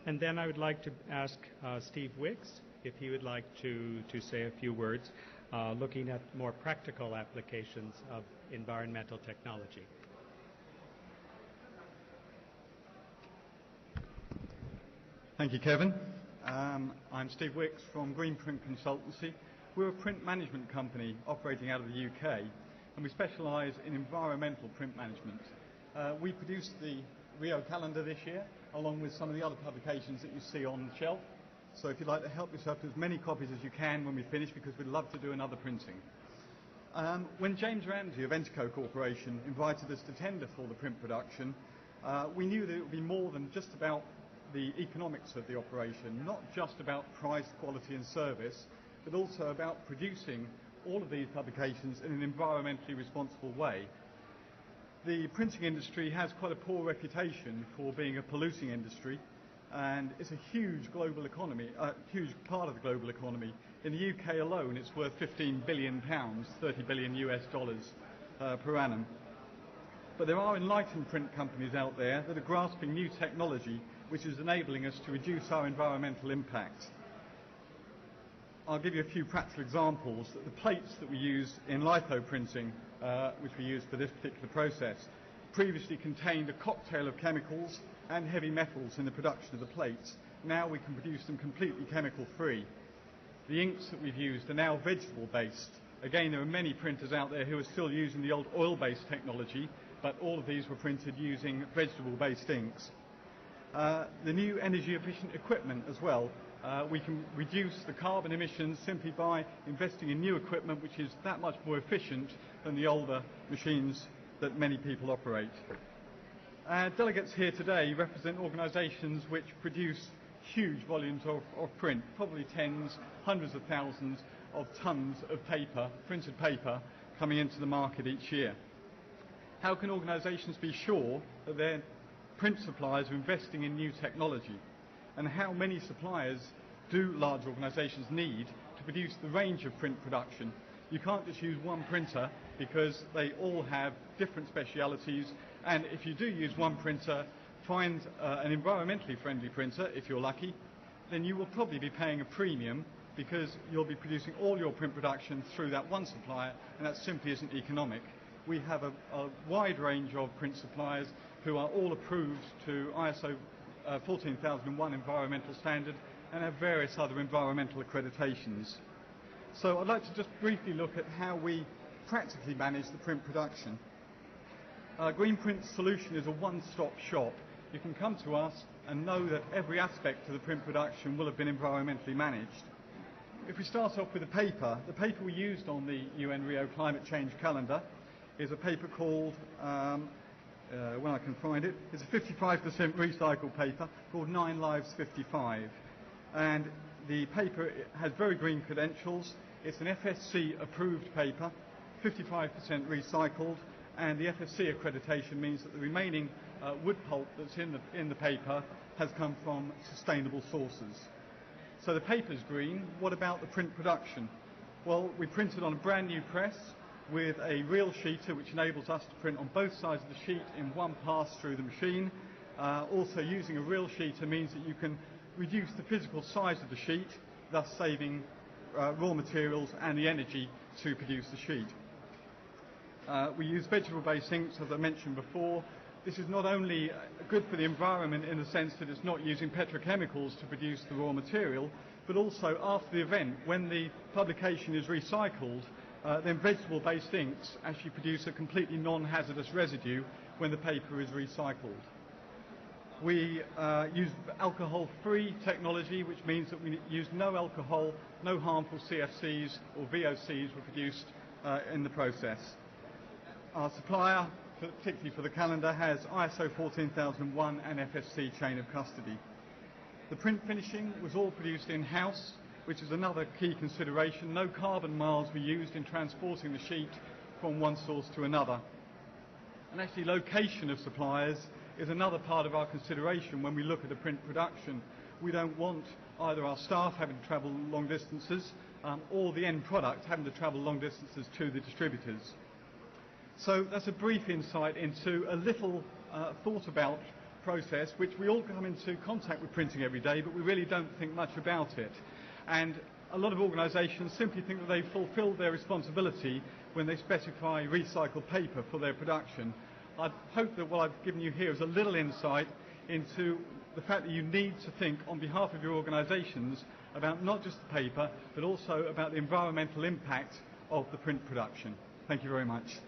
And then I would like to ask Steve Wicks if he would like to say a few words looking at more practical applications of environmental technology. Thank you, Kevin. I'm Steve Wicks from Greenprint Consultancy. We're a print management company operating out of the UK, and we specialise in environmental print management. We produced the Rio calendar this year, along with some of the other publications that you see on the shelf. So if you'd like to help yourself to as many copies as you can when we finish, because we'd love to do another printing. When James Ramsey of Entico Corporation invited us to tender for the print production, we knew that it would be more than just about the economics of the operation, not just about price, quality and service, but also about producing all of these publications in an environmentally responsible way. The printing industry has quite a poor reputation for being a polluting industry, and it's a huge global economy, a huge part of the global economy. In the UK alone, it's worth £15 billion, 30 billion US dollars per annum. But there are enlightened print companies out there that are grasping new technology which is enabling us to reduce our environmental impact. I'll give you a few practical examples. The plates that we use in litho printing, which we use for this particular process, previously contained a cocktail of chemicals and heavy metals in the production of the plates. Now we can produce them completely chemical free. The inks that we've used are now vegetable based. Again, there are many printers out there who are still using the old oil based technology, but all of these were printed using vegetable based inks. The new energy efficient equipment as well. We can reduce the carbon emissions simply by investing in new equipment which is that much more efficient than the older machines that many people operate. Delegates here today represent organisations which produce huge volumes of print, probably tens, hundreds of thousands of tonnes of paper, printed paper, coming into the market each year. How can organisations be sure that their print suppliers are investing in new technology? And how many suppliers do large organisations need to produce the range of print production? You can't just use one printer because they all have different specialities, and if you do use one printer, find an environmentally friendly printer, if you're lucky, then you will probably be paying a premium because you'll be producing all your print production through that one supplier, and that simply isn't economic. We have a wide range of print suppliers who are all approved to ISO 14001 environmental standard and have various other environmental accreditations. So I'd like to just briefly look at how we practically manage the print production. Greenprint's solution is a one-stop shop. You can come to us and know that every aspect of the print production will have been environmentally managed. If we start off with the paper we used on the UN Rio climate change calendar is a paper called, when I can find it, it's a 55% recycled paper called 9 Lives 55. And the paper has very green credentials. It's an FSC approved paper, 55% recycled, and the FSC accreditation means that the remaining wood pulp that's in the paper has come from sustainable sources. So the paper's green. What about the print production? Well, we printed on a brand new press with a reel sheeter which enables us to print on both sides of the sheet in one pass through the machine. Also using a reel sheeter means that you can reduce the physical size of the sheet, thus saving raw materials and the energy to produce the sheet. We use vegetable-based inks, as I mentioned before. This is not only good for the environment in the sense that it's not using petrochemicals to produce the raw material, but also after the event, when the publication is recycled, then vegetable-based inks actually produce a completely non-hazardous residue when the paper is recycled. We use alcohol-free technology, which means that we use no alcohol, no harmful CFCs or VOCs were produced in the process. Our supplier, particularly for the calendar, has ISO 14001 and FSC chain of custody. The print finishing was all produced in-house, which is another key consideration. No carbon miles were used in transporting the sheet from one source to another. And actually location of suppliers is another part of our consideration when we look at a print production. We don't want either our staff having to travel long distances or the end product having to travel long distances to the distributors. So that's a brief insight into a little thought about process, which we all come into contact with printing every day, but we really don't think much about it. And a lot of organisations simply think that they fulfil their responsibility when they specify recycled paper for their production. I hope that what I've given you here is a little insight into the fact that you need to think on behalf of your organisations about not just the paper, but also about the environmental impact of the print production. Thank you very much.